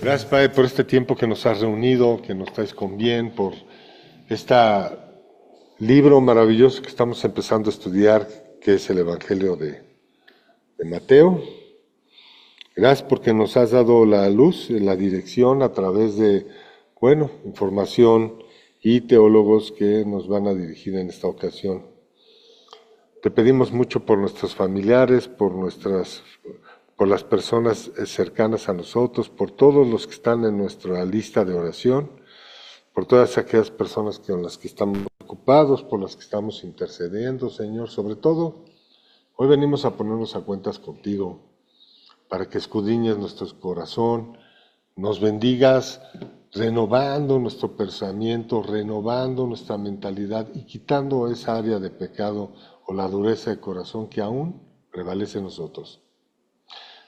Gracias, Padre, por este tiempo que nos has reunido, que nos traes con bien, por este libro maravilloso que estamos empezando a estudiar, que es el Evangelio de Mateo. Gracias porque nos has dado la luz, la dirección a través de, bueno, información y teólogos que nos van a dirigir en esta ocasión. Te pedimos mucho por nuestros familiares, por las personas cercanas a nosotros, por todos los que están en nuestra lista de oración, por todas aquellas personas con las que estamos ocupados, por las que estamos intercediendo, Señor. Sobre todo, hoy venimos a ponernos a cuentas contigo, para que escudriñes nuestro corazón, nos bendigas renovando nuestro pensamiento, renovando nuestra mentalidad y quitando esa área de pecado o la dureza de corazón que aún prevalece en nosotros.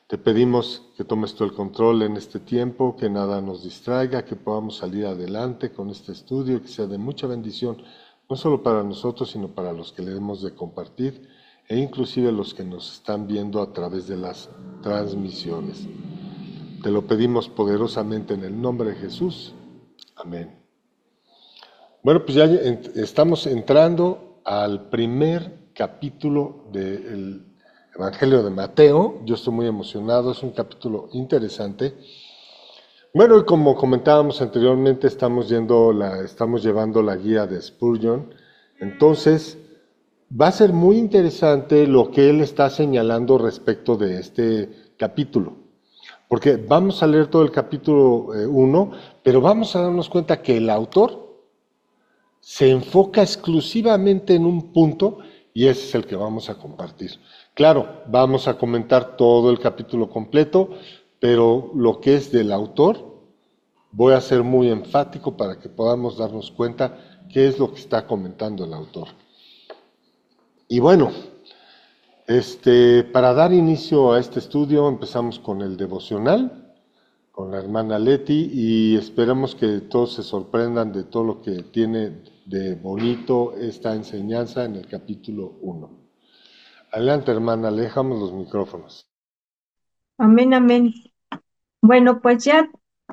Te pedimos que tomes tú el control en este tiempo, que nada nos distraiga, que podamos salir adelante con este estudio, que sea de mucha bendición, no solo para nosotros, sino para los que le hemos de compartir, e inclusive los que nos están viendo a través de las transmisiones. Te lo pedimos poderosamente en el nombre de Jesús. Amén. Bueno, pues ya estamos entrando al primer capítulo del Evangelio de Mateo. Yo estoy muy emocionado, es un capítulo interesante. Bueno, y como comentábamos anteriormente, estamos llevando la guía de Spurgeon. Entonces, va a ser muy interesante lo que él está señalando respecto de este capítulo. Porque vamos a leer todo el capítulo 1, pero vamos a darnos cuenta que el autor se enfoca exclusivamente en un punto y ese es el que vamos a compartir. Claro, vamos a comentar todo el capítulo completo, pero lo que es del autor, voy a ser muy enfático para que podamos darnos cuenta qué es lo que está comentando el autor. Y bueno, para dar inicio a este estudio empezamos con el devocional, con la hermana Leti, y esperamos que todos se sorprendan de todo lo que tiene de bonito esta enseñanza en el capítulo 1. Adelante, hermana, le dejamos los micrófonos. Amén, amén. Bueno, pues ya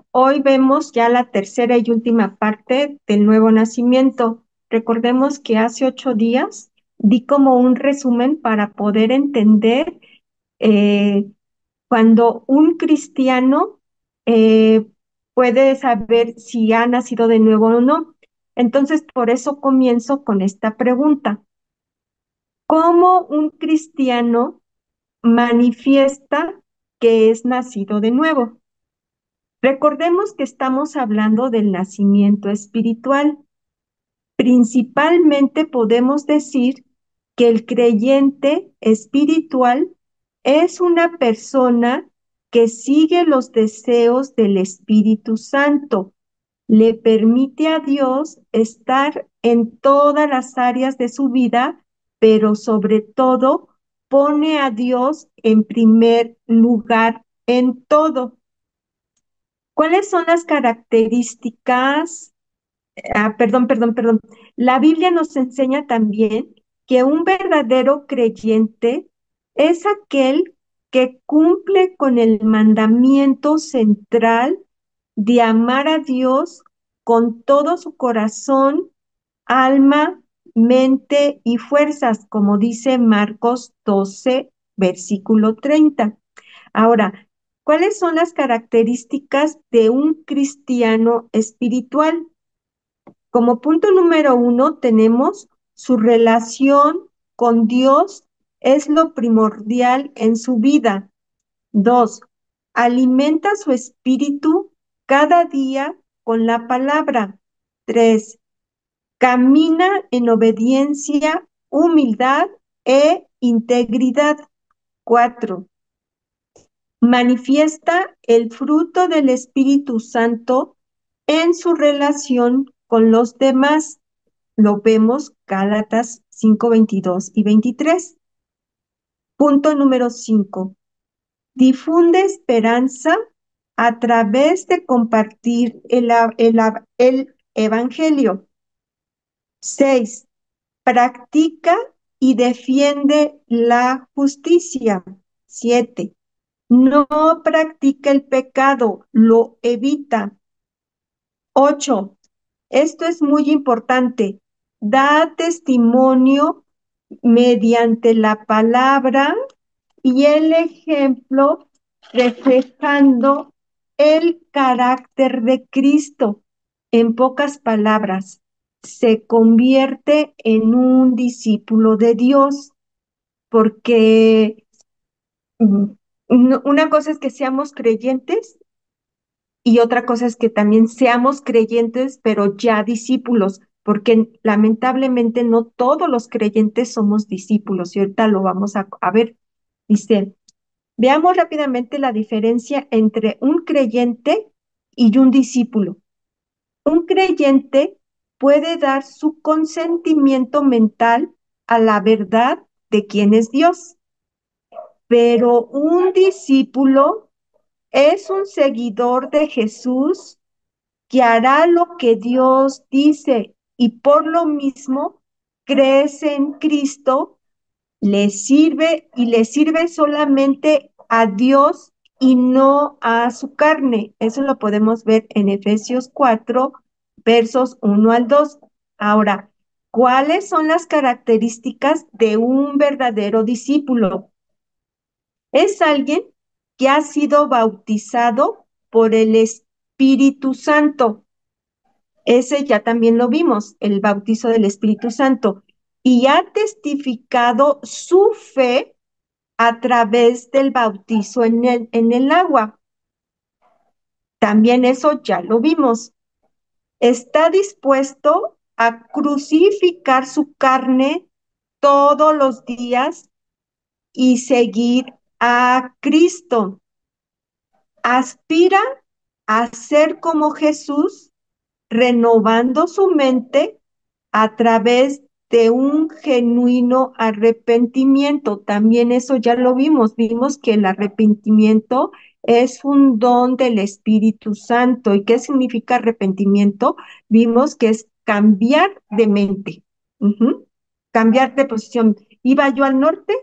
hoy vemos ya la tercera y última parte del nuevo nacimiento. Recordemos que hace 8 días di como un resumen para poder entender eh, cuando un cristiano eh, puede saber si ha nacido de nuevo o no. Entonces, por eso comienzo con esta pregunta. ¿Cómo un cristiano manifiesta que es nacido de nuevo? Recordemos que estamos hablando del nacimiento espiritual. Principalmente podemos decir que el creyente espiritual es una persona que sigue los deseos del Espíritu Santo. Le permite a Dios estar en todas las áreas de su vida, pero sobre todo pone a Dios en primer lugar en todo. ¿Cuáles son las características? Perdón. La Biblia nos enseña también que un verdadero creyente es aquel que cumple con el mandamiento central de amar a Dios con todo su corazón, alma, mente y fuerzas, como dice Marcos 12, versículo 30. Ahora, ¿cuáles son las características de un cristiano espiritual? Como punto número 1 tenemos su relación con Dios es lo primordial en su vida. 2, alimenta su espíritu cada día con la palabra. 3, camina en obediencia, humildad e integridad. 4, manifiesta el fruto del Espíritu Santo en su relación con los demás. Lo vemos Gálatas 5, 22 y 23. Punto número 5. Difunde esperanza a través de compartir el Evangelio. 6. Practica y defiende la justicia. 7. No practica el pecado, lo evita. 8. Esto es muy importante. Da testimonio mediante la palabra y el ejemplo, reflejando el carácter de Cristo. En pocas palabras, se convierte en un discípulo de Dios, porque mm, una cosa es que seamos creyentes y otra cosa es que también seamos creyentes, pero ya discípulos, porque lamentablemente no todos los creyentes somos discípulos y ahorita lo vamos a ver. Dice, veamos rápidamente la diferencia entre un creyente y un discípulo. Un creyente puede dar su consentimiento mental a la verdad de quién es Dios, pero un discípulo es un seguidor de Jesús que hará lo que Dios dice y por lo mismo crece en Cristo, le sirve solamente a Dios y no a su carne. Eso lo podemos ver en Efesios 4, versos 1 al 2. Ahora, ¿cuáles son las características de un verdadero discípulo? Es alguien que ha sido bautizado por el Espíritu Santo. Ese ya también lo vimos, el bautizo del Espíritu Santo. Y ha testificado su fe a través del bautizo en el agua. También eso ya lo vimos. Está dispuesto a crucificar su carne todos los días y seguir a Cristo. Aspira a ser como Jesús, renovando su mente a través de un genuino arrepentimiento. También eso ya lo vimos que el arrepentimiento es un don del Espíritu Santo. ¿Y qué significa arrepentimiento? Vimos que es cambiar de mente, ujú, cambiar de posición. Iba yo al norte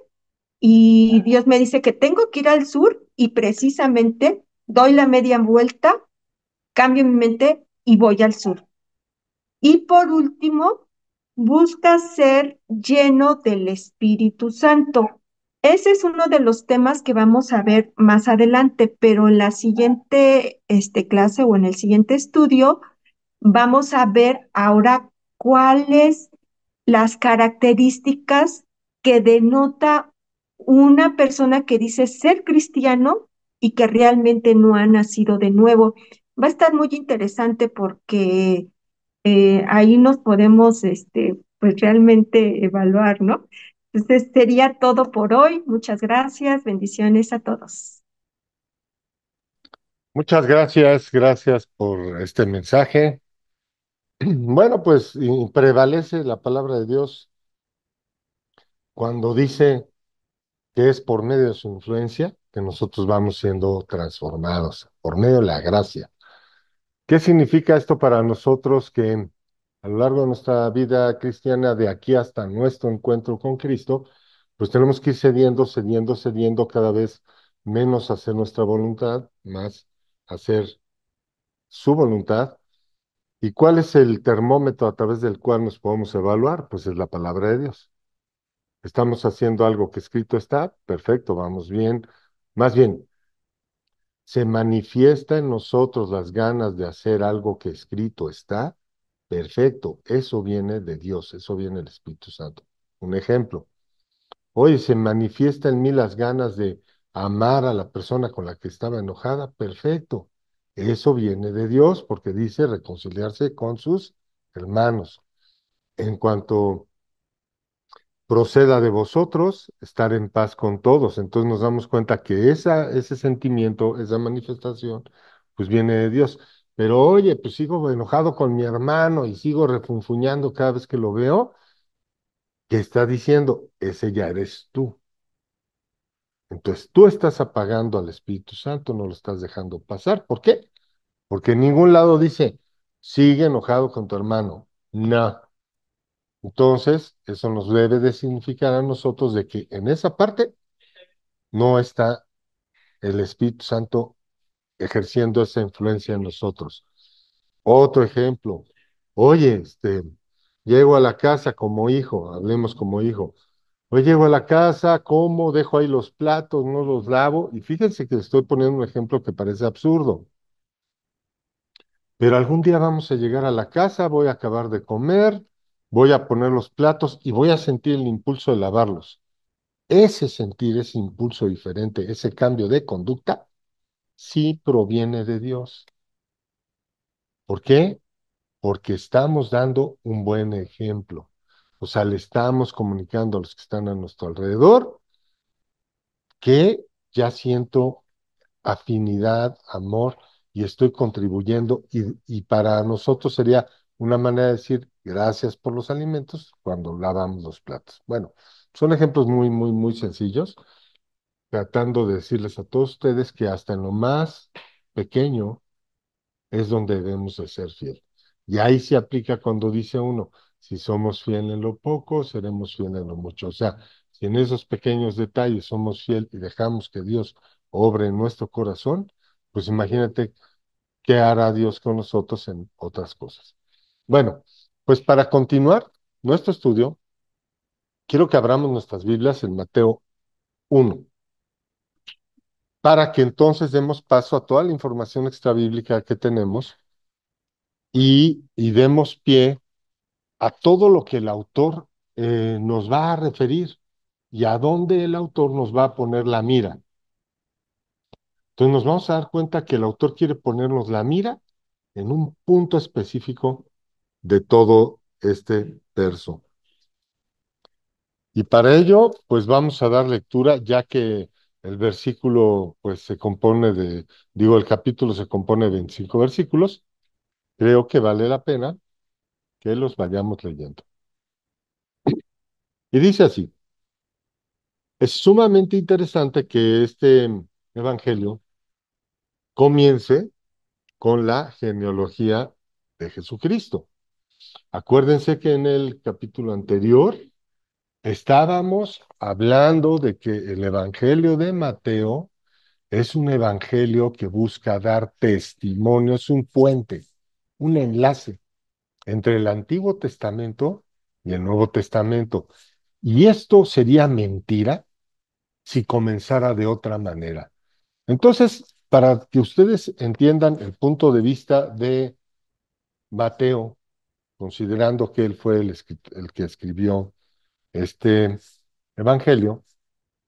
y Dios me dice que tengo que ir al sur y precisamente doy la media vuelta, cambio mi mente y voy al sur. Y por último, busca ser lleno del Espíritu Santo. Ese es uno de los temas que vamos a ver más adelante, pero en la siguiente clase o en el siguiente estudio vamos a ver ahora cuáles las características que denota una persona que dice ser cristiano y que realmente no ha nacido de nuevo. Va a estar muy interesante porque ahí nos podemos, pues realmente evaluar, ¿no? Entonces sería todo por hoy. Muchas gracias. Bendiciones a todos. Muchas gracias, gracias por este mensaje. Bueno, pues y prevalece la palabra de Dios cuando dice que es por medio de su influencia que nosotros vamos siendo transformados, por medio de la gracia. ¿Qué significa esto para nosotros que a lo largo de nuestra vida cristiana, de aquí hasta nuestro encuentro con Cristo, pues tenemos que ir cediendo, cediendo, cediendo cada vez menos a hacer nuestra voluntad, más a hacer su voluntad? ¿Y cuál es el termómetro a través del cual nos podemos evaluar? Pues es la palabra de Dios. Estamos haciendo algo que escrito está, perfecto, vamos bien. Más bien, se manifiesta en nosotros las ganas de hacer algo que escrito está, perfecto. Eso viene de Dios, eso viene del Espíritu Santo. Un ejemplo, oye, se manifiesta en mí las ganas de amar a la persona con la que estaba enojada, perfecto. Eso viene de Dios porque dice reconciliarse con sus hermanos. En cuanto proceda de vosotros, estar en paz con todos. Entonces nos damos cuenta que ese sentimiento, esa manifestación, pues viene de Dios. Pero oye, pues sigo enojado con mi hermano y sigo refunfuñando cada vez que lo veo. ¿Qué está diciendo? Ese ya eres tú. Entonces tú estás apagando al Espíritu Santo, no lo estás dejando pasar. ¿Por qué? Porque en ningún lado dice, sigue enojado con tu hermano. No. Entonces, eso nos debe de significar a nosotros de que en esa parte no está el Espíritu Santo ejerciendo esa influencia en nosotros. Otro ejemplo, oye, llego a la casa como hijo, hablemos como hijo. Hoy llego a la casa, como, dejo ahí los platos, no los lavo, y fíjense que estoy poniendo un ejemplo que parece absurdo, pero algún día vamos a llegar a la casa, voy a acabar de comer, voy a poner los platos y voy a sentir el impulso de lavarlos. Ese sentir, ese impulso diferente, ese cambio de conducta, sí proviene de Dios. ¿Por qué? Porque estamos dando un buen ejemplo. O sea, le estamos comunicando a los que están a nuestro alrededor que ya siento afinidad, amor, y estoy contribuyendo, y para nosotros sería una manera de decir gracias por los alimentos cuando lavamos los platos. Bueno, son ejemplos muy, muy, muy sencillos, tratando de decirles a todos ustedes que hasta en lo más pequeño es donde debemos de ser fieles. Y ahí se aplica cuando dice uno, si somos fieles en lo poco, seremos fieles en lo mucho. O sea, si en esos pequeños detalles somos fieles y dejamos que Dios obre en nuestro corazón, pues imagínate qué hará Dios con nosotros en otras cosas. Bueno, pues para continuar nuestro estudio, quiero que abramos nuestras Biblias en Mateo 1, para que entonces demos paso a toda la información extrabíblica que tenemos y demos pie a todo lo que el autor nos va a referir y a dónde el autor nos va a poner la mira. Entonces nos vamos a dar cuenta que el autor quiere ponernos la mira en un punto específico de todo este verso. Y para ello, pues vamos a dar lectura, ya que el versículo, pues se compone el capítulo se compone de 25 versículos, creo que vale la pena que los vayamos leyendo. Y dice así. Es sumamente interesante que este evangelio comience con la genealogía de Jesucristo. Acuérdense que en el capítulo anterior estábamos hablando de que el evangelio de Mateo es un evangelio que busca dar testimonio, es un puente, un enlace entre el Antiguo Testamento y el Nuevo Testamento. Y esto sería mentira si comenzara de otra manera. Entonces, para que ustedes entiendan el punto de vista de Mateo, considerando que él fue el que escribió este evangelio,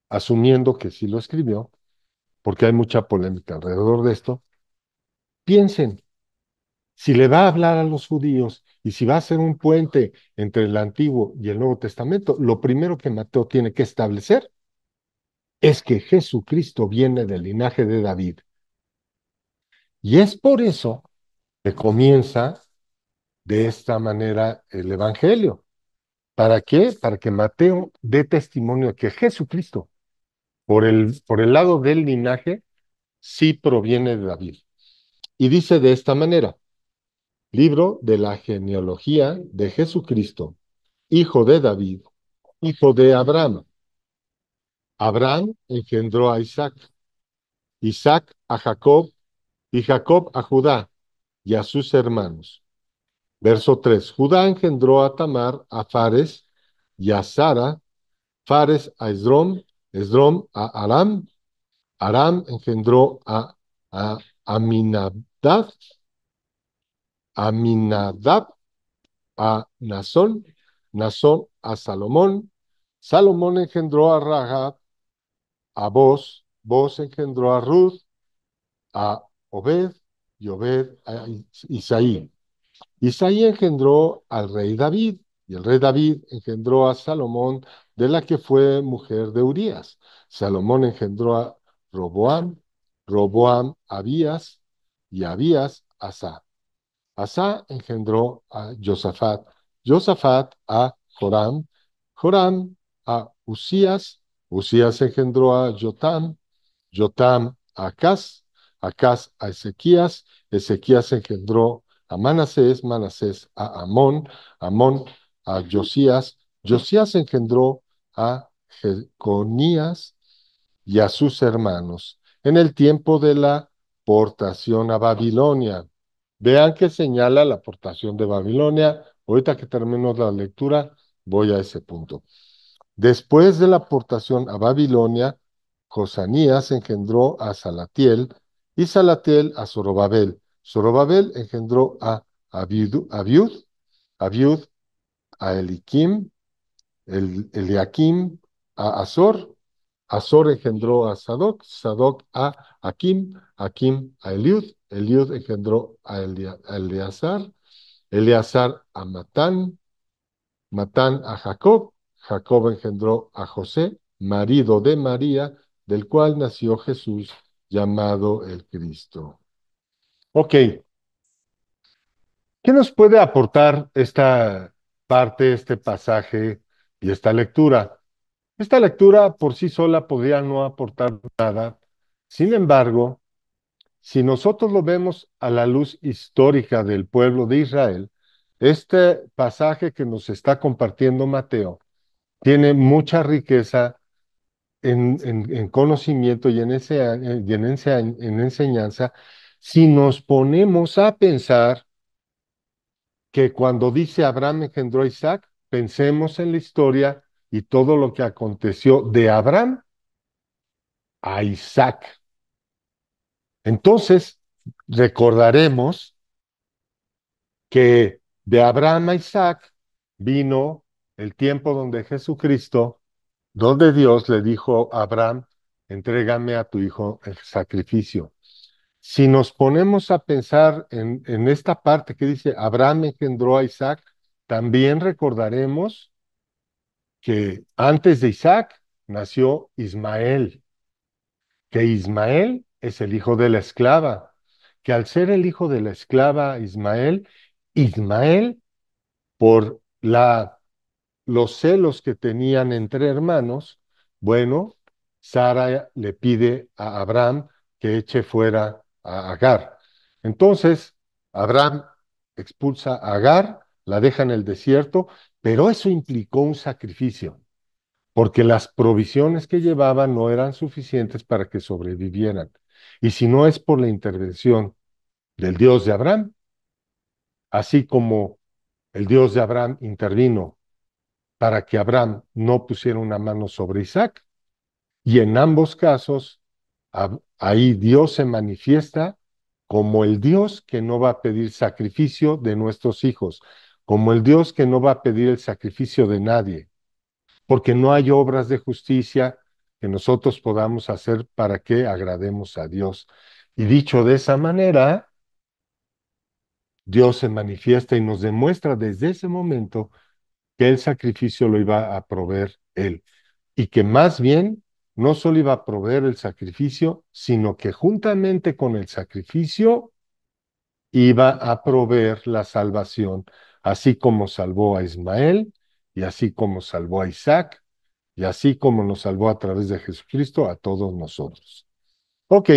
asumiendo que sí lo escribió, porque hay mucha polémica alrededor de esto, piensen, si le va a hablar a los judíos y si va a ser un puente entre el Antiguo y el Nuevo Testamento, lo primero que Mateo tiene que establecer es que Jesucristo viene del linaje de David. Y es por eso que comienza de esta manera el Evangelio. ¿Para qué? Para que Mateo dé testimonio de que Jesucristo, por el lado del linaje, sí proviene de David. Y dice de esta manera, libro de la genealogía de Jesucristo, hijo de David, hijo de Abraham. Abraham engendró a Isaac, Isaac a Jacob y Jacob a Judá y a sus hermanos. Verso 3. Judá engendró a Tamar, a Fares y a Sara, Fares a Esdrom, Esdrom a Aram, Aram engendró a Aminadab, Aminadab a Nazón, Nazón a Salomón, Salomón engendró a Rahab, a Boz, Boz engendró a Ruth, a Obed y Obed a Isaí. Isaí engendró al rey David, y el rey David engendró a Salomón, de la que fue mujer de Urías. Salomón engendró a Roboam, Roboam a Abías, y Abías a Asa. Asa engendró a Josafat, Josafat a Joram, Joram a Usías, Usías engendró a Jotam, Jotam a Acaz, Acaz a Ezequías, Ezequías engendró a Manasés, Manasés a Amón, Amón a Josías, Josías engendró a Jeconías y a sus hermanos. en el tiempo de la portación a Babilonia. Vean que señala la portación de Babilonia. Ahorita que termino la lectura, voy a ese punto. Después de la portación a Babilonia, Josanías engendró a Salatiel y Salatiel a Zorobabel. Zorobabel engendró a Abiud a Eliquim, Eliakim a Azor, Azor engendró a Sadoc, Sadoc a Akim, Akim a Eliud, Eliud engendró a Eleazar, Eleazar a Matán, Matán a Jacob, Jacob engendró a José, marido de María, del cual nació Jesús, llamado el Cristo. Ok, ¿qué nos puede aportar esta parte, este pasaje y esta lectura? Esta lectura por sí sola podría no aportar nada. Sin embargo, si nosotros lo vemos a la luz histórica del pueblo de Israel, este pasaje que nos está compartiendo Mateo tiene mucha riqueza en conocimiento y en enseñanza si nos ponemos a pensar que cuando dice Abraham engendró a Isaac, pensemos en la historia y todo lo que aconteció de Abraham a Isaac. Entonces, recordaremos que de Abraham a Isaac vino el tiempo donde Jesucristo, donde Dios le dijo a Abraham, entrégame a tu hijo el sacrificio. Si nos ponemos a pensar en esta parte que dice Abraham engendró a Isaac, también recordaremos que antes de Isaac nació Ismael, que Ismael es el hijo de la esclava, que al ser el hijo de la esclava Ismael, Ismael, por los celos que tenían entre hermanos, bueno, Sara le pide a Abraham que eche fuera a Agar. Entonces, Abraham expulsa a Agar, la deja en el desierto, pero eso implicó un sacrificio porque las provisiones que llevaban no eran suficientes para que sobrevivieran. Y si no es por la intervención del Dios de Abraham, así como el Dios de Abraham intervino para que Abraham no pusiera una mano sobre Isaac, y en ambos casos, ahí Dios se manifiesta como el Dios que no va a pedir sacrificio de nuestros hijos, como el Dios que no va a pedir el sacrificio de nadie, porque no hay obras de justicia que nosotros podamos hacer para que agrademos a Dios. Y dicho de esa manera, Dios se manifiesta y nos demuestra desde ese momento que el sacrificio lo iba a proveer Él. Y que más bien no solo iba a proveer el sacrificio, sino que juntamente con el sacrificio iba a proveer la salvación, así como salvó a Ismael y así como salvó a Isaac y así como nos salvó a través de Jesucristo a todos nosotros. Ok,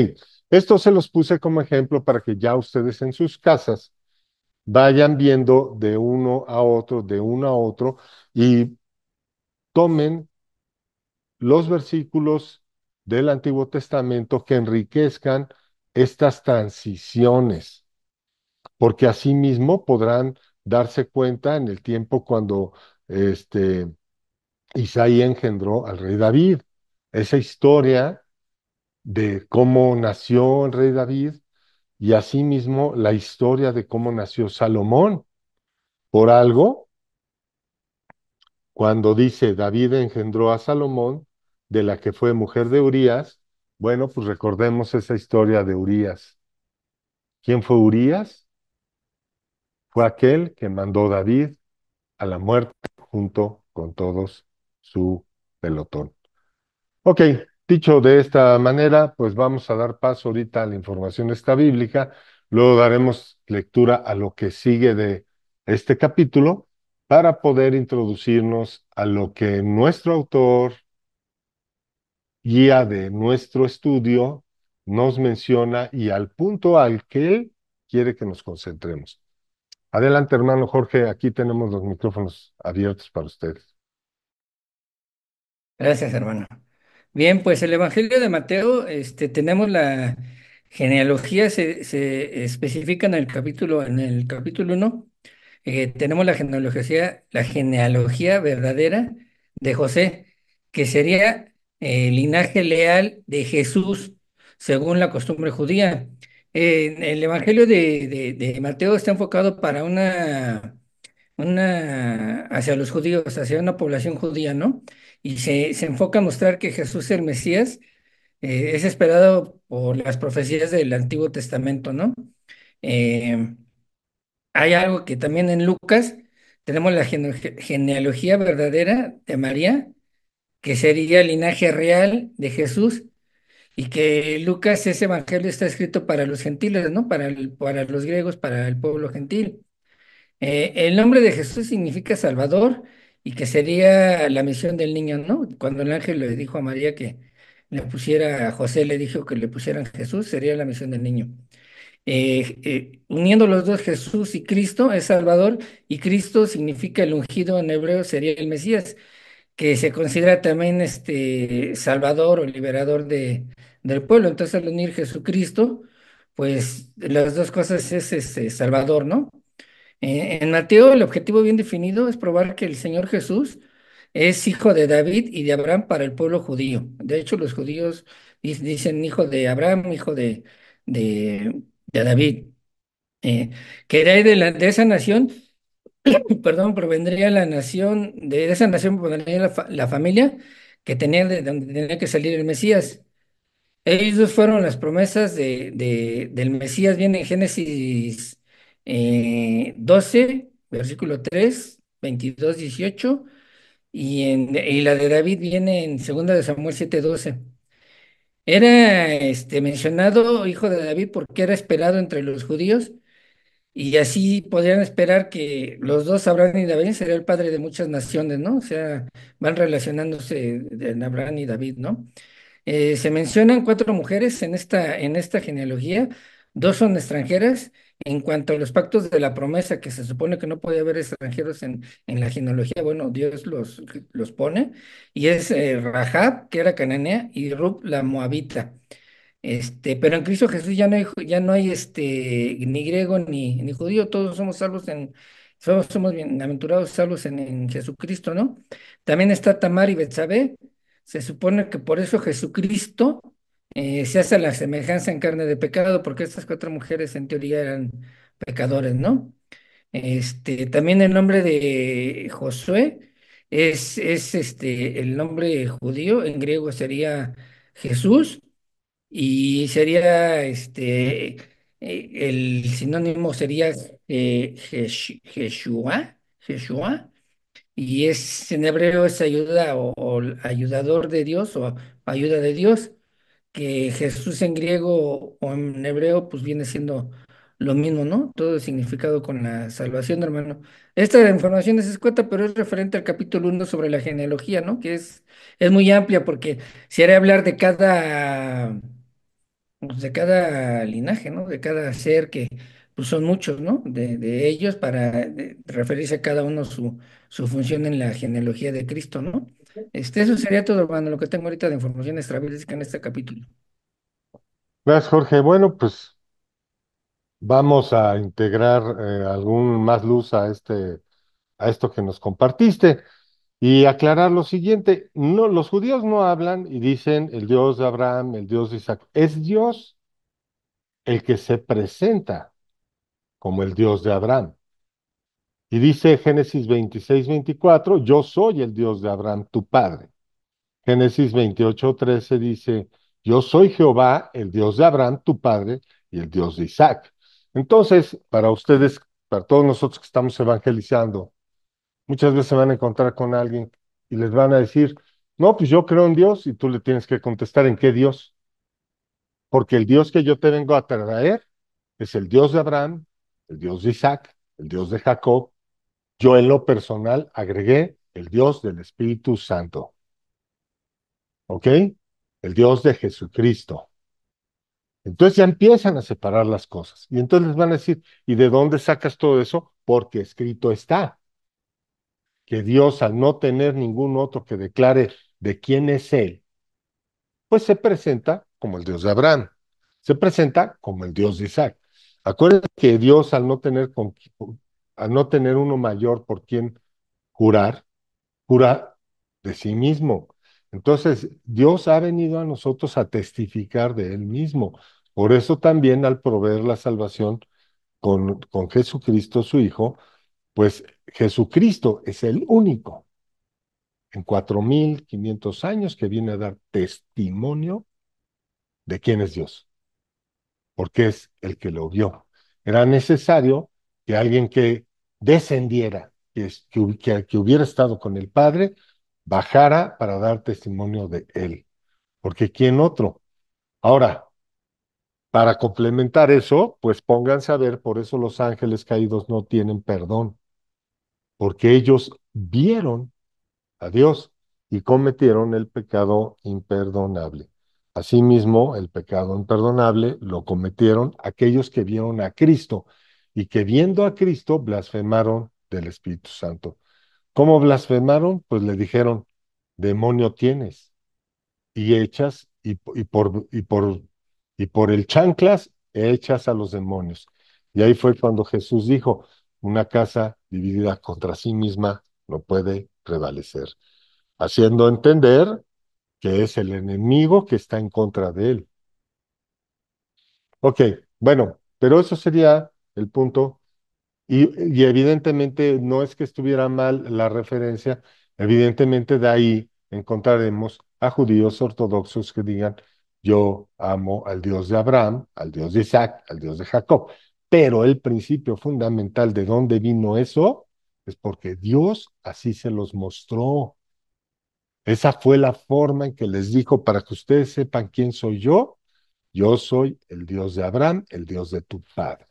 esto se los puse como ejemplo para que ya ustedes en sus casas vayan viendo de uno a otro, de uno a otro, y tomen los versículos del Antiguo Testamento que enriquezcan estas transiciones, porque asimismo podrán darse cuenta en el tiempo cuando este, Isaí engendró al rey David. Esa historia de cómo nació el rey David y asimismo la historia de cómo nació Salomón. Por algo, cuando dice David engendró a Salomón, de la que fue mujer de Urías, bueno, pues recordemos esa historia de Urías. ¿Quién fue Urías? Fue aquel que mandó David a la muerte junto con todos su pelotón. Ok, dicho de esta manera, pues vamos a dar paso ahorita a la información esta bíblica, luego daremos lectura a lo que sigue de este capítulo para poder introducirnos a lo que nuestro autor, guía de nuestro estudio, nos menciona y al punto al que él quiere que nos concentremos. Adelante, hermano Jorge, aquí tenemos los micrófonos abiertos para ustedes. Gracias, hermano. Bien, pues el Evangelio de Mateo, tenemos la genealogía, se especifica en el capítulo 1, tenemos la genealogía verdadera de José, que sería el linaje leal de Jesús, según la costumbre judía. El Evangelio de Mateo está enfocado para hacia los judíos, hacia una población judía, ¿no? Y se enfoca a mostrar que Jesús el Mesías es esperado por las profecías del Antiguo Testamento, ¿no? Eh, Hay algo que también en Lucas tenemos la genealogía verdadera de María, que sería el linaje real de Jesús, y que Lucas, ese evangelio está escrito para los gentiles, ¿no? Para los griegos, para el pueblo gentil. El nombre de Jesús significa Salvador y que sería la misión del niño, ¿no? Cuando el ángel le dijo a María que le pusiera, a José le dijo que le pusieran Jesús, sería la misión del niño. Uniendo los dos, Jesús y Cristo es Salvador, y Cristo significa el ungido en hebreo, sería el Mesías, que se considera también Salvador o liberador del pueblo. Entonces, al unir Jesucristo, pues las dos cosas es Salvador, ¿no? En Mateo, el objetivo bien definido es probar que el Señor Jesús es hijo de David y de Abraham para el pueblo judío. De hecho, los judíos dicen hijo de Abraham, hijo de David. Eh, que de esa nación, perdón, provendría la nación, de esa nación provendría la familia que tenía de donde tenía que salir el Mesías. Ellos dos fueron las promesas del Mesías, viene en Génesis 12, versículo 3, 22, 18, y la de David viene en 2 de Samuel 7, 12. Era mencionado hijo de David porque era esperado entre los judíos, y así podrían esperar que los dos, Abraham y David, sería el padre de muchas naciones, ¿no? O sea, van relacionándose en Abraham y David, ¿no? Se mencionan cuatro mujeres en esta genealogía, dos son extranjeras. En cuanto a los pactos de la promesa, que se supone que no puede haber extranjeros en la genealogía, bueno, Dios los pone, y es Rahab, que era cananea, y Ruth, la moabita. Pero en Cristo Jesús ya no hay ni griego ni judío, todos somos salvos somos bienaventurados, salvos en Jesucristo, ¿no? También está Tamar y Betsabé. Se supone que por eso Jesucristo se hace la semejanza en carne de pecado, porque estas cuatro mujeres en teoría eran pecadores, ¿no? También el nombre de Josué es el nombre judío, en griego sería Jesús. Y sería el sinónimo sería Jeshua, y es en hebreo es ayuda o ayudador de Dios o ayuda de Dios, que Jesús en griego o en hebreo pues viene siendo lo mismo, ¿no? Todo el significado con la salvación, hermano. Esta información es escueta, pero es referente al capítulo 1 sobre la genealogía, ¿no? Es muy amplia porque se hará hablar pues, de cada linaje, ¿no? De cada ser que pues son muchos, ¿no? De ellos para referirse a cada uno su función en la genealogía de Cristo, ¿no? Eso sería todo, hermano, lo que tengo ahorita de información extrabiblística en este capítulo. Gracias, Jorge. Bueno, pues vamos a integrar algún más luz a a esto que nos compartiste y aclarar lo siguiente. No, los judíos no hablan y dicen el Dios de Abraham, el Dios de Isaac. Es Dios el que se presenta como el Dios de Abraham. Y dice Génesis 26-24, yo soy el Dios de Abraham, tu padre. Génesis 28-13 dice, yo soy Jehová, el Dios de Abraham, tu padre, y el Dios de Isaac. Entonces, para ustedes, para todos nosotros que estamos evangelizando, muchas veces se van a encontrar con alguien y les van a decir, no, pues yo creo en Dios, y tú le tienes que contestar en qué Dios, porque el Dios que yo te vengo a traer es el Dios de Abraham, el Dios de Isaac, el Dios de Jacob. Yo en lo personal agregué el Dios del Espíritu Santo, ¿ok? El Dios de Jesucristo. Entonces ya empiezan a separar las cosas. Y entonces les van a decir, ¿y de dónde sacas todo eso? Porque escrito está que Dios, al no tener ningún otro que declare de quién es Él, pues se presenta como el Dios de Abraham, se presenta como el Dios de Isaac. Acuérdense que Dios al no tener uno mayor por quien jurar, jura de sí mismo. Entonces, Dios ha venido a nosotros a testificar de Él mismo. Por eso también al proveer la salvación con Jesucristo, su Hijo, pues Jesucristo es el único en 4500 años que viene a dar testimonio de quién es Dios, porque es el que lo vio. Era necesario que alguien que descendiera, que hubiera estado con el Padre, bajara para dar testimonio de él, porque ¿quién otro? Ahora, para complementar eso, pues pónganse a ver, por eso los ángeles caídos no tienen perdón, porque ellos vieron a Dios y cometieron el pecado imperdonable. Asimismo, el pecado imperdonable lo cometieron aquellos que vieron a Cristo y que viendo a Cristo blasfemaron del Espíritu Santo. ¿Cómo blasfemaron? Pues le dijeron, demonio tienes y echas y por el chanclas echas a los demonios. Y ahí fue cuando Jesús dijo, una casa dividida contra sí misma no puede prevalecer, haciendo entender que es el enemigo que está en contra de él. Ok, bueno, pero eso sería el punto. Y evidentemente no es que estuviera mal la referencia, evidentemente de ahí encontraremos a judíos ortodoxos que digan, yo amo al Dios de Abraham, al Dios de Isaac, al Dios de Jacob. Pero el principio fundamental de dónde vino eso es porque Dios así se los mostró. Esa fue la forma en que les dijo, para que ustedes sepan quién soy yo soy el Dios de Abraham, el Dios de tu padre.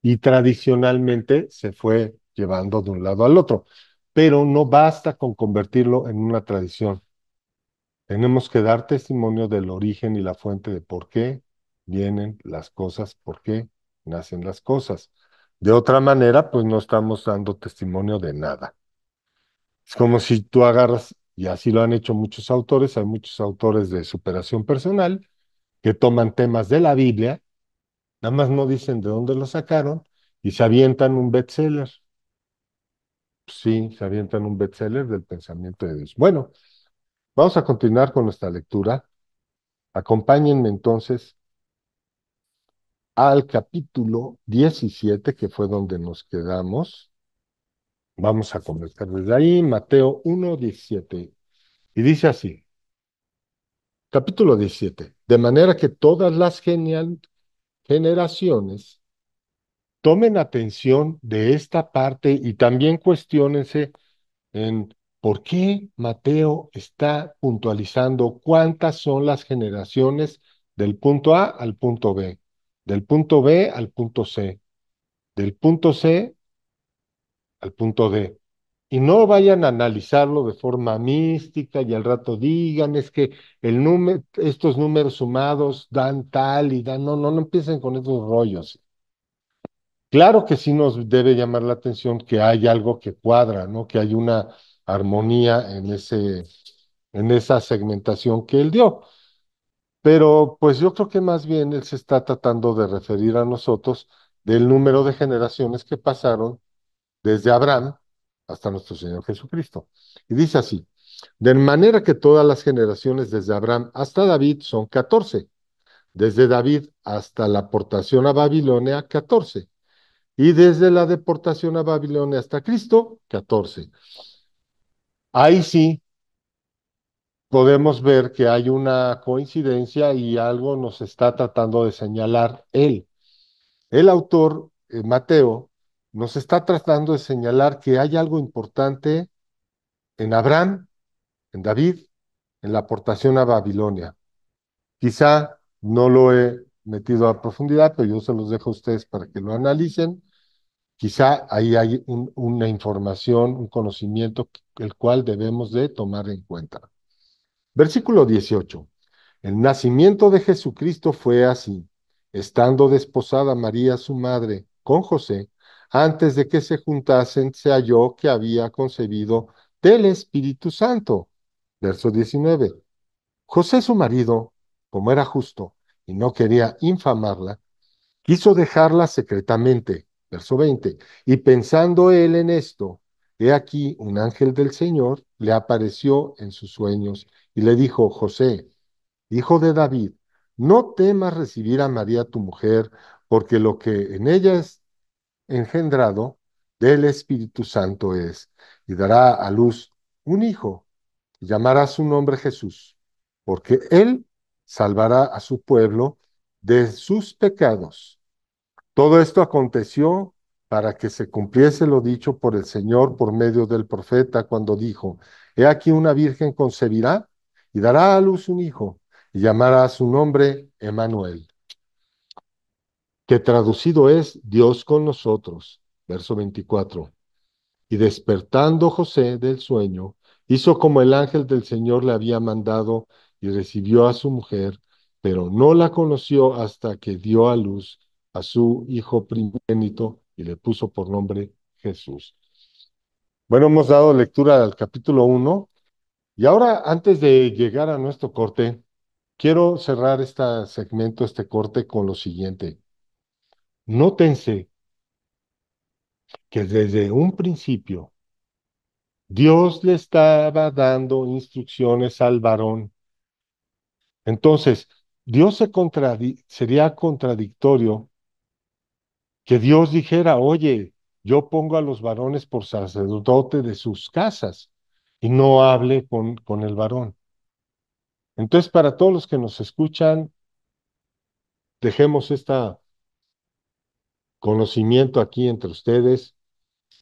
Y tradicionalmente se fue llevando de un lado al otro, pero no basta con convertirlo en una tradición. Tenemos que dar testimonio del origen y la fuente de por qué vienen las cosas, por qué nacen las cosas. De otra manera, pues no estamos dando testimonio de nada. Es como si tú agarras, y así lo han hecho muchos autores, hay muchos autores de superación personal que toman temas de la Biblia, nada más no dicen de dónde lo sacaron y se avientan un bestseller. Sí, se avientan un bestseller del pensamiento de Dios. Bueno, vamos a continuar con nuestra lectura. Acompáñenme entonces al capítulo 17, que fue donde nos quedamos. Vamos a comenzar desde ahí, Mateo 1:17. Y dice así, capítulo 17, de manera que todas las generaciones tomen atención de esta parte y también cuestiónense en por qué Mateo está puntualizando cuántas son las generaciones del punto A al punto B, del punto B al punto C, del punto C al punto D. Y no vayan a analizarlo de forma mística y al rato digan, es que estos números sumados dan tal y dan, no empiecen con esos rollos. Claro que sí nos debe llamar la atención que hay algo que cuadra, ¿no? Que hay una armonía en esa segmentación que él dio. Pero pues yo creo que más bien él se está tratando de referir a nosotros del número de generaciones que pasaron desde Abraham hasta nuestro Señor Jesucristo. Y dice así, de manera que todas las generaciones desde Abraham hasta David son 14, desde David hasta la aportación a Babilonia, 14. Y desde la deportación a Babilonia hasta Cristo, 14. Ahí sí podemos ver que hay una coincidencia y algo nos está tratando de señalar él. El autor, Mateo, nos está tratando de señalar que hay algo importante en Abraham, en David, en la aportación a Babilonia. Quizá no lo he metido a profundidad, pero yo se los dejo a ustedes para que lo analicen. Quizá ahí hay una información, un conocimiento, el cual debemos de tomar en cuenta. Versículo 18. El nacimiento de Jesucristo fue así. Estando desposada María, su madre, con José, antes de que se juntasen, se halló que había concebido del Espíritu Santo. Verso 19. José, su marido, como era justo y no quería infamarla, quiso dejarla secretamente. Verso 20. Y pensando él en esto, he aquí un ángel del Señor le apareció en sus sueños y le dijo: José, hijo de David, no temas recibir a María tu mujer, porque lo que en ella es engendrado del Espíritu Santo es, y dará a luz un hijo, y llamará su nombre Jesús, porque él salvará a su pueblo de sus pecados. Todo esto aconteció para que se cumpliese lo dicho por el Señor por medio del profeta cuando dijo: He aquí una virgen concebirá y dará a luz un hijo, y llamará a su nombre Emmanuel, que traducido es Dios con nosotros. Verso 24. Y despertando José del sueño, hizo como el ángel del Señor le había mandado y recibió a su mujer, pero no la conoció hasta que dio a luz a su hijo primogénito y le puso por nombre Jesús. Bueno, hemos dado lectura al capítulo 1 y ahora, antes de llegar a nuestro corte, quiero cerrar este segmento, este corte, con lo siguiente. Nótense que desde un principio Dios le estaba dando instrucciones al varón. Entonces, sería contradictorio que Dios dijera: oye, yo pongo a los varones por sacerdote de sus casas, y no hable con el varón. Entonces, para todos los que nos escuchan, dejemos este conocimiento aquí entre ustedes.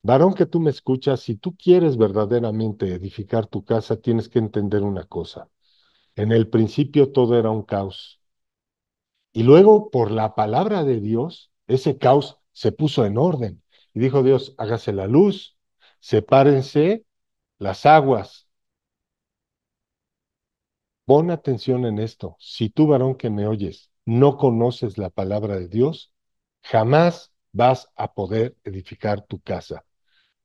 Varón que tú me escuchas, si tú quieres verdaderamente edificar tu casa, tienes que entender una cosa. En el principio todo era un caos. Y luego, por la palabra de Dios, ese caos se puso en orden. Y dijo Dios: hágase la luz, sepárense las aguas. Pon atención en esto. Si tú, varón que me oyes, no conoces la palabra de Dios, jamás vas a poder edificar tu casa.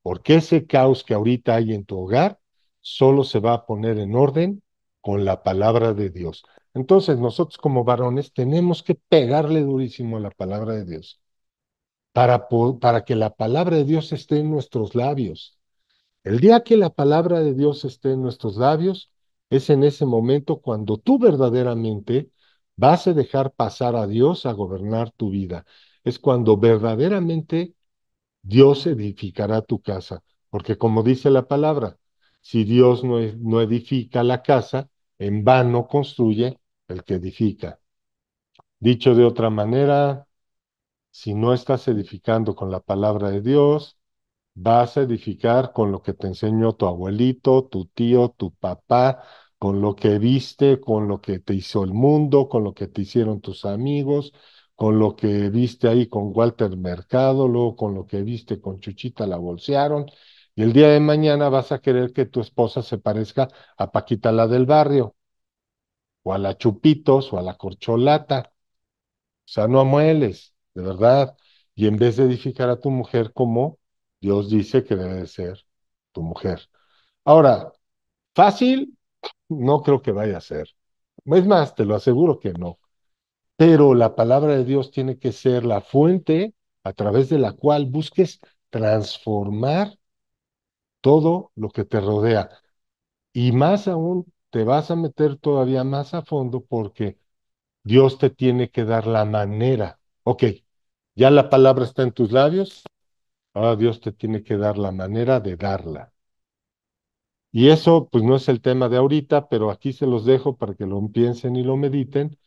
Porque ese caos que ahorita hay en tu hogar solo se va a poner en orden con la palabra de Dios. Entonces, nosotros como varones tenemos que pegarle durísimo a la palabra de Dios para que la palabra de Dios esté en nuestros labios. El día que la palabra de Dios esté en nuestros labios, es en ese momento cuando tú verdaderamente vas a dejar pasar a Dios a gobernar tu vida. Es cuando verdaderamente Dios edificará tu casa, porque como dice la palabra, si Dios no edifica la casa, en vano construye el que edifica. Dicho de otra manera, si no estás edificando con la palabra de Dios, vas a edificar con lo que te enseñó tu abuelito, tu tío, tu papá, con lo que viste, con lo que te hizo el mundo, con lo que te hicieron tus amigos, con lo que viste ahí con Walter Mercado, luego con lo que viste con Chuchita la bolsearon, y el día de mañana vas a querer que tu esposa se parezca a Paquita la del barrio, o a la Chupitos, o a la Corcholata. O sea, no amueles, de verdad. Y en vez de edificar a tu mujer como Dios dice que debe de ser tu mujer. Ahora, fácil, no creo que vaya a ser. Es más, te lo aseguro que no. Pero la palabra de Dios tiene que ser la fuente a través de la cual busques transformar todo lo que te rodea. Y más aún, te vas a meter todavía más a fondo porque Dios te tiene que dar la manera. Ok, ya la palabra está en tus labios, ahora Dios te tiene que dar la manera de darla. Y eso, pues no es el tema de ahorita, pero aquí se los dejo para que lo piensen y lo mediten.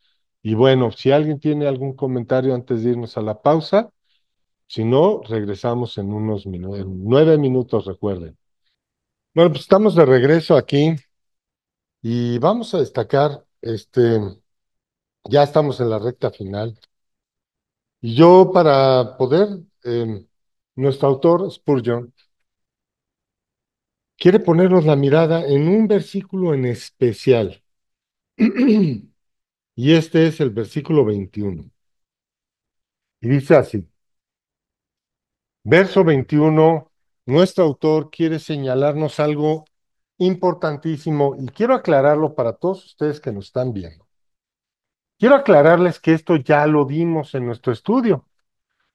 Y bueno, si alguien tiene algún comentario antes de irnos a la pausa, si no, regresamos en unos minutos, en 9 minutos, recuerden. Bueno, pues estamos de regreso aquí y vamos a destacar, ya estamos en la recta final. Y yo, para poder, nuestro autor, Spurgeon, quiere ponernos la mirada en un versículo en especial. Y este es el versículo 21. Y dice así: verso 21, nuestro autor quiere señalarnos algo importantísimo, y quiero aclararlo para todos ustedes que nos están viendo. Quiero aclararles que esto ya lo dimos en nuestro estudio.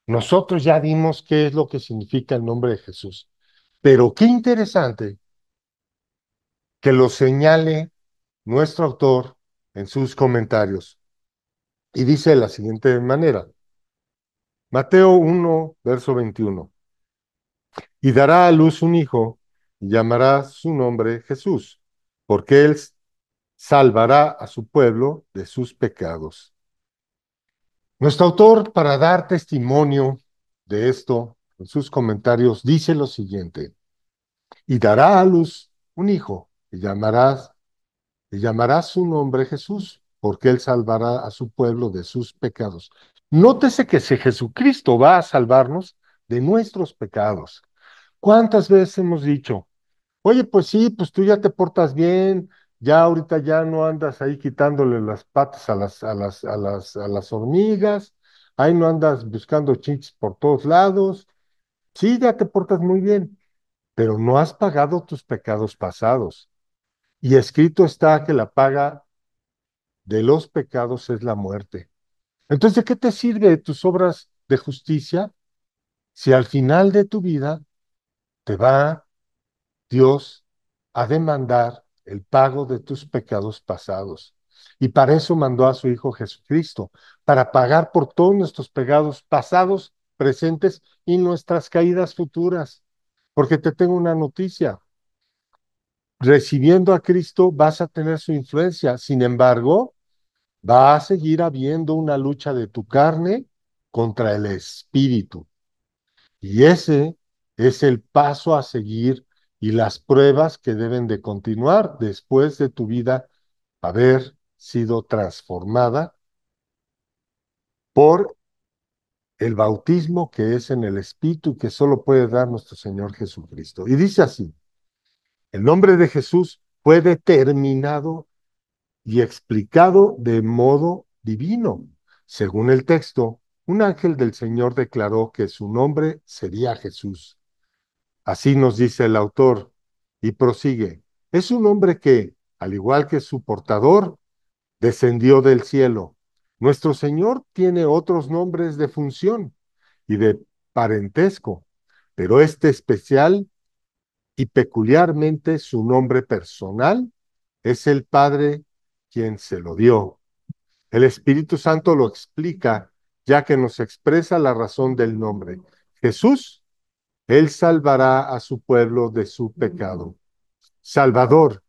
Nosotros ya dimos qué es lo que significa el nombre de Jesús. Pero qué interesante que lo señale nuestro autor en sus comentarios. Y dice de la siguiente manera, Mateo 1, verso 21, y dará a luz un hijo, y llamará su nombre Jesús, porque él salvará a su pueblo de sus pecados. Nuestro autor, para dar testimonio de esto, en sus comentarios, dice lo siguiente, y dará a luz un hijo, y llamará su nombre Jesús, porque él salvará a su pueblo de sus pecados. Nótese que si Jesucristo va a salvarnos de nuestros pecados. ¿Cuántas veces hemos dicho, oye, pues sí, pues tú ya te portas bien, ya ahorita ya no andas ahí quitándole las patas a las hormigas, ahí no andas buscando chinches por todos lados, sí, ya te portas muy bien, pero no has pagado tus pecados pasados. Y escrito está que la paga de los pecados es la muerte. Entonces, ¿de qué te sirve tus obras de justicia si al final de tu vida te va Dios a demandar el pago de tus pecados pasados? Y para eso mandó a su Hijo Jesucristo, para pagar por todos nuestros pecados pasados, presentes y nuestras caídas futuras. Porque te tengo una noticia, recibiendo a Cristo vas a tener su influencia. Sin embargo, va a seguir habiendo una lucha de tu carne contra el espíritu. Y ese es el paso a seguir y las pruebas que deben de continuar después de tu vida haber sido transformada por el bautismo que es en el Espíritu que solo puede dar nuestro Señor Jesucristo. Y dice así, el nombre de Jesús fue determinado y explicado de modo divino. Según el texto, un ángel del Señor declaró que su nombre sería Jesús. Así nos dice el autor y prosigue. Es un hombre que, al igual que su portador, descendió del cielo. Nuestro Señor tiene otros nombres de función y de parentesco, pero este especial y peculiarmente su nombre personal es el Padre quien se lo dio. El Espíritu Santo lo explica, ya que nos expresa la razón del nombre. Jesús, Él salvará a su pueblo de su pecado. Salvador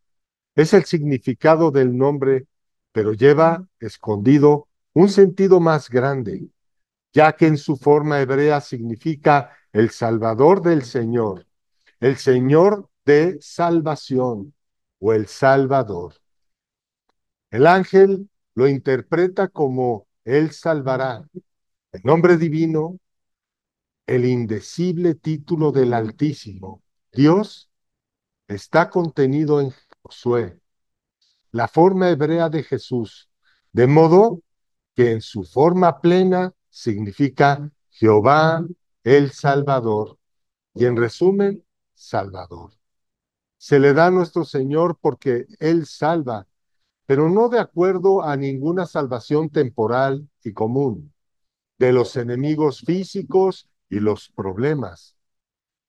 es el significado del nombre, pero lleva escondido un sentido más grande, ya que en su forma hebrea significa el Salvador del Señor, el Señor de salvación o el Salvador. El ángel lo interpreta como Él salvará. El nombre divino, el indecible título del Altísimo. Dios está contenido en Josué, la forma hebrea de Jesús, de modo que en su forma plena significa Jehová el Salvador, y en resumen, Salvador. Se le da a nuestro Señor porque Él salva, pero no de acuerdo a ninguna salvación temporal y común, de los enemigos físicos y los problemas,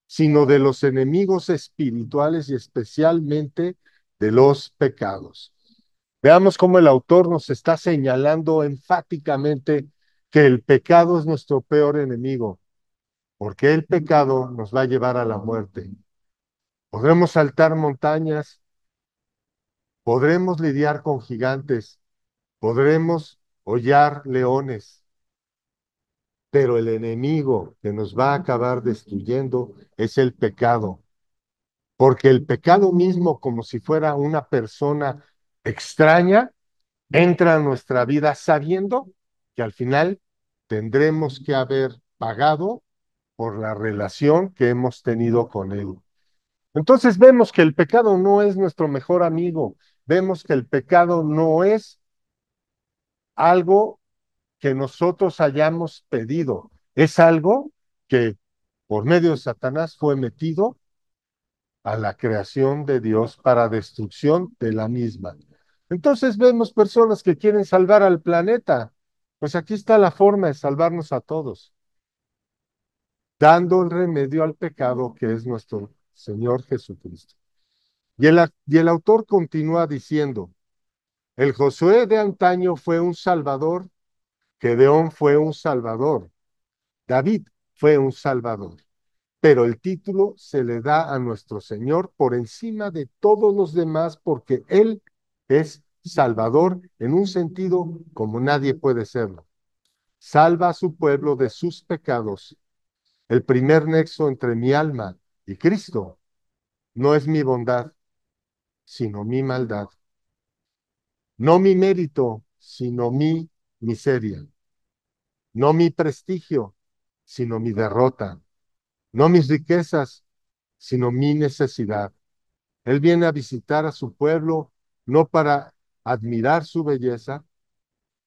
sino de los enemigos espirituales y especialmente de los pecados. Veamos cómo el autor nos está señalando enfáticamente que el pecado es nuestro peor enemigo, porque el pecado nos va a llevar a la muerte. Podremos saltar montañas, podremos lidiar con gigantes, podremos hollar leones, pero el enemigo que nos va a acabar destruyendo es el pecado, porque el pecado mismo, como si fuera una persona extraña, entra a nuestra vida sabiendo que al final tendremos que haber pagado por la relación que hemos tenido con él. Entonces vemos que el pecado no es nuestro mejor amigo, vemos que el pecado no es algo que nosotros hayamos pedido, es algo que por medio de Satanás fue metido a la creación de Dios para destrucción de la misma. Entonces vemos personas que quieren salvar al planeta. Pues aquí está la forma de salvarnos a todos, dando el remedio al pecado que es nuestro Señor Jesucristo. Y el autor continúa diciendo, el Josué de antaño fue un salvador, Gedeón fue un salvador, David fue un salvador, pero el título se le da a nuestro Señor por encima de todos los demás porque Él es Salvador en un sentido como nadie puede serlo. Salva a su pueblo de sus pecados. El primer nexo entre mi alma y Cristo no es mi bondad, sino mi maldad. No mi mérito, sino mi miseria. No mi prestigio, sino mi derrota. No mis riquezas, sino mi necesidad. Él viene a visitar a su pueblo no para admirar su belleza,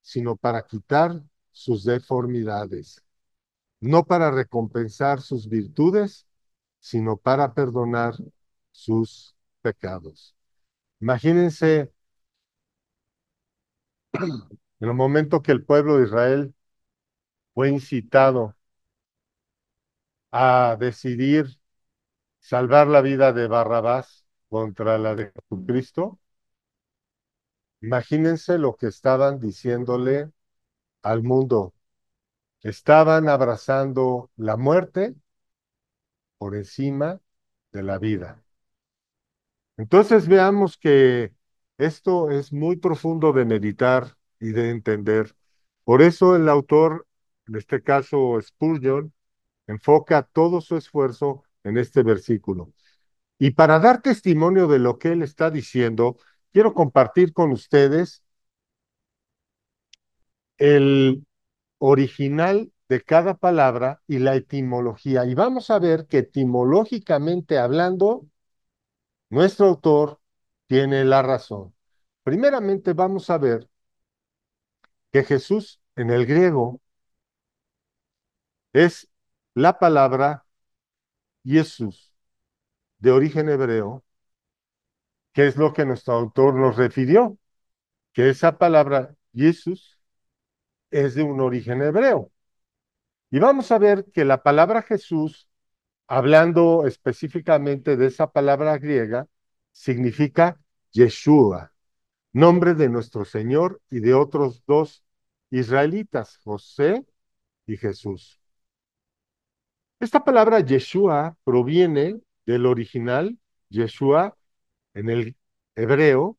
sino para quitar sus deformidades. No para recompensar sus virtudes, sino para perdonar sus pecados. Imagínense en el momento que el pueblo de Israel fue incitado a decidir salvar la vida de Barrabás contra la de Jesucristo. Imagínense lo que estaban diciéndole al mundo. Estaban abrazando la muerte por encima de la vida. Entonces veamos que esto es muy profundo de meditar y de entender. Por eso el autor, en este caso Spurgeon, enfoca todo su esfuerzo en este versículo. Y para dar testimonio de lo que él está diciendo, quiero compartir con ustedes el original de cada palabra y la etimología. Y vamos a ver que etimológicamente hablando, nuestro autor tiene la razón. Primeramente vamos a ver que Jesús en el griego es la palabra Jesús de origen hebreo, que es lo que nuestro autor nos refirió, que esa palabra Jesús es de un origen hebreo. Y vamos a ver que la palabra Jesús, hablando específicamente de esa palabra griega, significa Yeshua, nombre de nuestro Señor y de otros dos israelitas, José y Jesús. Esta palabra Yeshua proviene del original Yeshua en el hebreo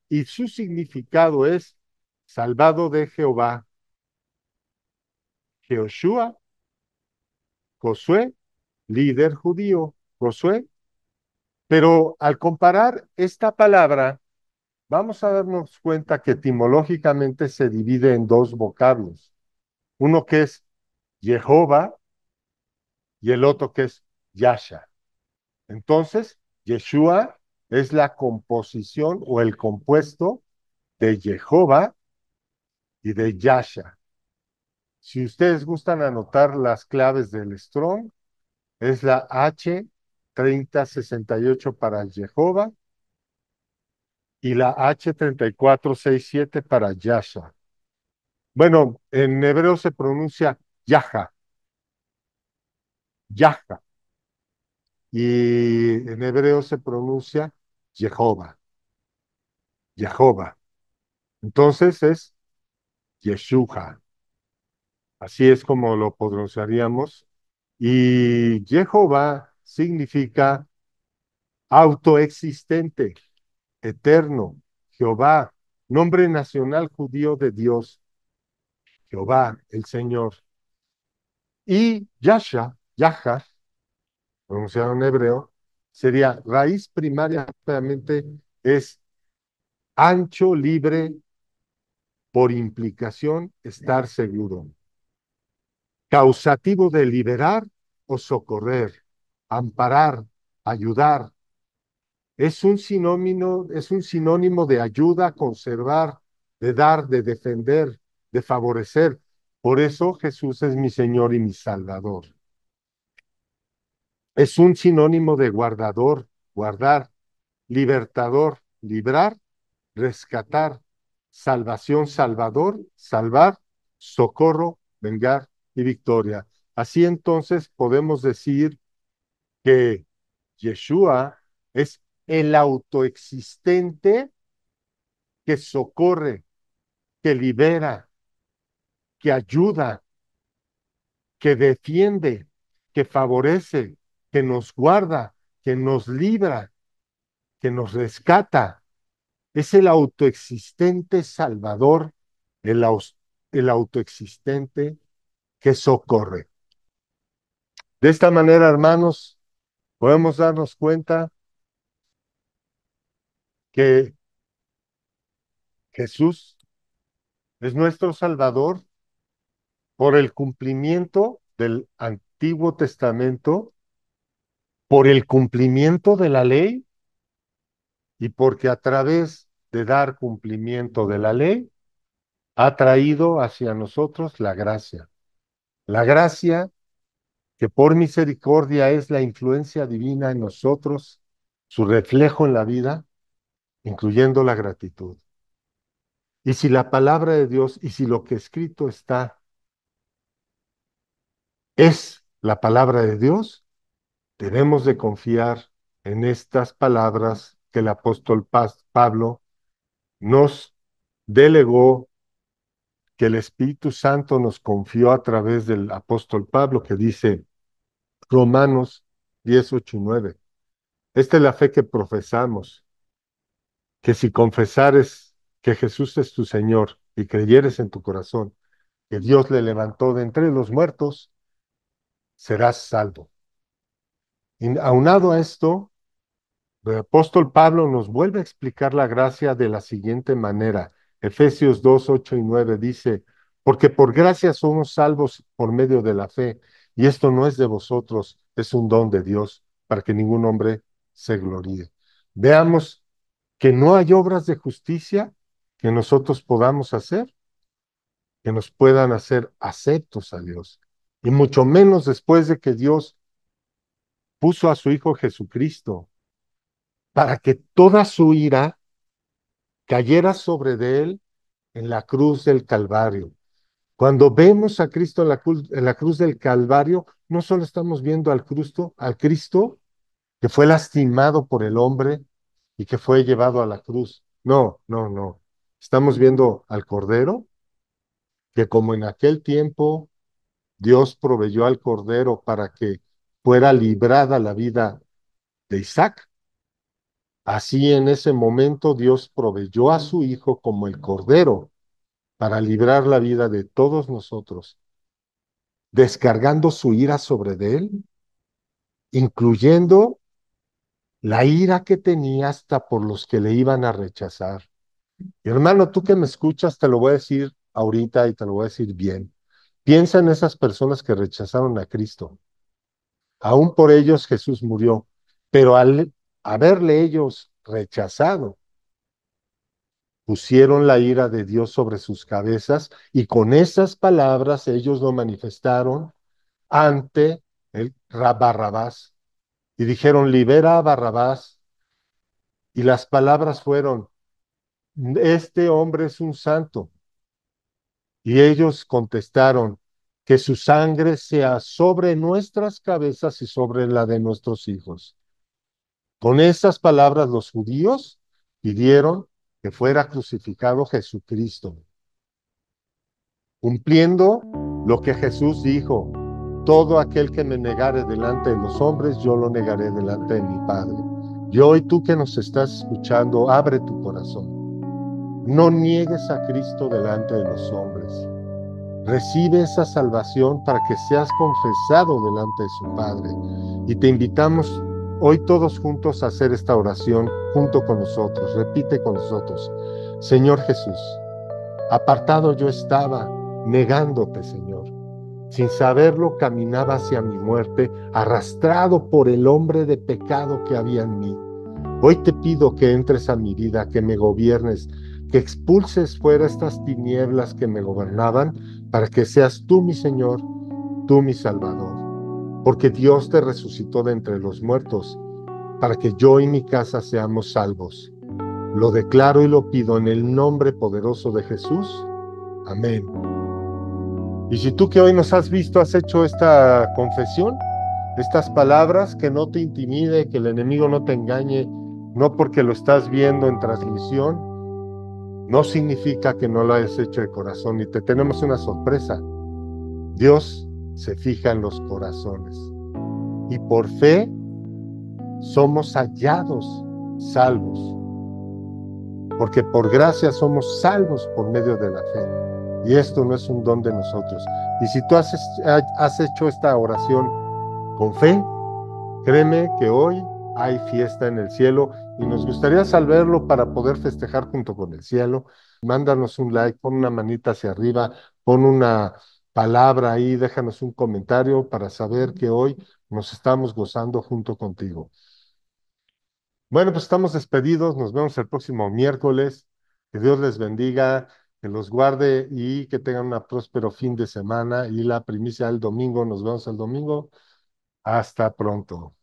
y su significado es salvado de Jehová. Jehoshua, Josué, líder judío, Josué. Pero al comparar esta palabra, vamos a darnos cuenta que etimológicamente se divide en dos vocablos. Uno que es Jehová y el otro que es Yasha. Entonces, Yeshua es la composición o el compuesto de Jehová y de Yasha. Si ustedes gustan anotar las claves del Strong, es la H3068 para Jehová y la H3467 para Yasha. Bueno, en hebreo se pronuncia Yaha, Yaha, y en hebreo se pronuncia Jehová, Jehová. Entonces es Yeshua, así es como lo pronunciaríamos. Y Jehová significa autoexistente, eterno, Jehová, nombre nacional judío de Dios, Jehová, el Señor. Y Yasha, Yaha, pronunciado en hebreo, sería raíz primaria, realmente es ancho, libre, por implicación, estar seguro. Causativo de liberar o socorrer, amparar, ayudar. Es un sinónimo de ayuda, conservar, de dar, de defender, de favorecer. Por eso Jesús es mi Señor y mi Salvador. Es un sinónimo de guardador, guardar, libertador, librar, rescatar, salvación, salvador, salvar, socorro, vengar y victoria. Así entonces podemos decir que Yeshua es el autoexistente que socorre, que libera, que ayuda, que defiende, que favorece, que nos guarda, que nos libra, que nos rescata. Es el autoexistente Salvador, el, el autoexistente que socorre. De esta manera, hermanos, podemos darnos cuenta que Jesús es nuestro Salvador por el cumplimiento del Antiguo Testamento, por el cumplimiento de la ley y porque a través de dar cumplimiento de la ley ha traído hacia nosotros la gracia. La gracia que por misericordia es la influencia divina en nosotros, su reflejo en la vida, incluyendo la gratitud. Y si la palabra de Dios y si lo que escrito está es la palabra de Dios, debemos de confiar en estas palabras que el apóstol Pablo nos delegó, que el Espíritu Santo nos confió a través del apóstol Pablo, que dice Romanos 10, 8 y 9. Esta es la fe que profesamos, que si confesares que Jesús es tu Señor y creyeres en tu corazón que Dios le levantó de entre los muertos, serás salvo. Y aunado a esto, el apóstol Pablo nos vuelve a explicar la gracia de la siguiente manera. Efesios 2, 8 y 9 dice, porque por gracia somos salvos por medio de la fe, y esto no es de vosotros, es un don de Dios, para que ningún hombre se gloríe. Veamos que no hay obras de justicia que nosotros podamos hacer, que nos puedan hacer aceptos a Dios, y mucho menos después de que Dios puso a su Hijo Jesucristo para que toda su ira cayera sobre de él en la cruz del Calvario. Cuando vemos a Cristo en la cruz del Calvario, no solo estamos viendo al Cristo que fue lastimado por el hombre y que fue llevado a la cruz. No, no, no. Estamos viendo al Cordero, que como en aquel tiempo Dios proveyó al Cordero para que fuera librada la vida de Isaac, así en ese momento Dios proveyó a su Hijo como el Cordero para librar la vida de todos nosotros, descargando su ira sobre de él, incluyendo la ira que tenía hasta por los que le iban a rechazar. Y hermano, tú que me escuchas, te lo voy a decir ahorita y te lo voy a decir bien. Piensa en esas personas que rechazaron a Cristo. Aún por ellos Jesús murió, pero al haberle ellos rechazado, pusieron la ira de Dios sobre sus cabezas y con esas palabras ellos lo manifestaron ante el Barrabás y dijeron, libera a Barrabás. Y las palabras fueron, este hombre es un santo. Y ellos contestaron, que su sangre sea sobre nuestras cabezas y sobre la de nuestros hijos. Con esas palabras los judíos pidieron que fuera crucificado Jesucristo, cumpliendo lo que Jesús dijo, todo aquel que me negare delante de los hombres, yo lo negaré delante de mi Padre. Y hoy tú que nos estás escuchando, abre tu corazón. No niegues a Cristo delante de los hombres. Recibe esa salvación para que seas confesado delante de su Padre. Y te invitamos hoy todos juntos a hacer esta oración junto con nosotros. Repite con nosotros. Señor Jesús, apartado yo estaba, negándote, Señor. Sin saberlo, caminaba hacia mi muerte, arrastrado por el hombre de pecado que había en mí. Hoy te pido que entres a mi vida, que me gobiernes, que expulses fuera estas tinieblas que me gobernaban, para que seas tú mi Señor, tú mi Salvador. Porque Dios te resucitó de entre los muertos para que yo y mi casa seamos salvos. Lo declaro y lo pido en el nombre poderoso de Jesús. Amén. Y si tú que hoy nos has visto, has hecho esta confesión, estas palabras, que no te intimide, que el enemigo no te engañe, no porque lo estás viendo en transmisión, no significa que no lo hayas hecho de corazón. Y te tenemos una sorpresa. Dios se fija en los corazones. Y por fe somos hallados salvos. Porque por gracia somos salvos por medio de la fe. Y esto no es un don de nosotros. Y si tú has hecho esta oración con fe, créeme que hoy hay fiesta en el cielo y nos gustaría saberlo para poder festejar junto con el cielo. Mándanos un like, pon una manita hacia arriba, pon una palabra ahí, déjanos un comentario para saber que hoy nos estamos gozando junto contigo. Bueno, pues estamos despedidos, nos vemos el próximo miércoles. Que Dios les bendiga, que los guarde y que tengan un próspero fin de semana. Y la primicia del domingo, nos vemos el domingo. Hasta pronto.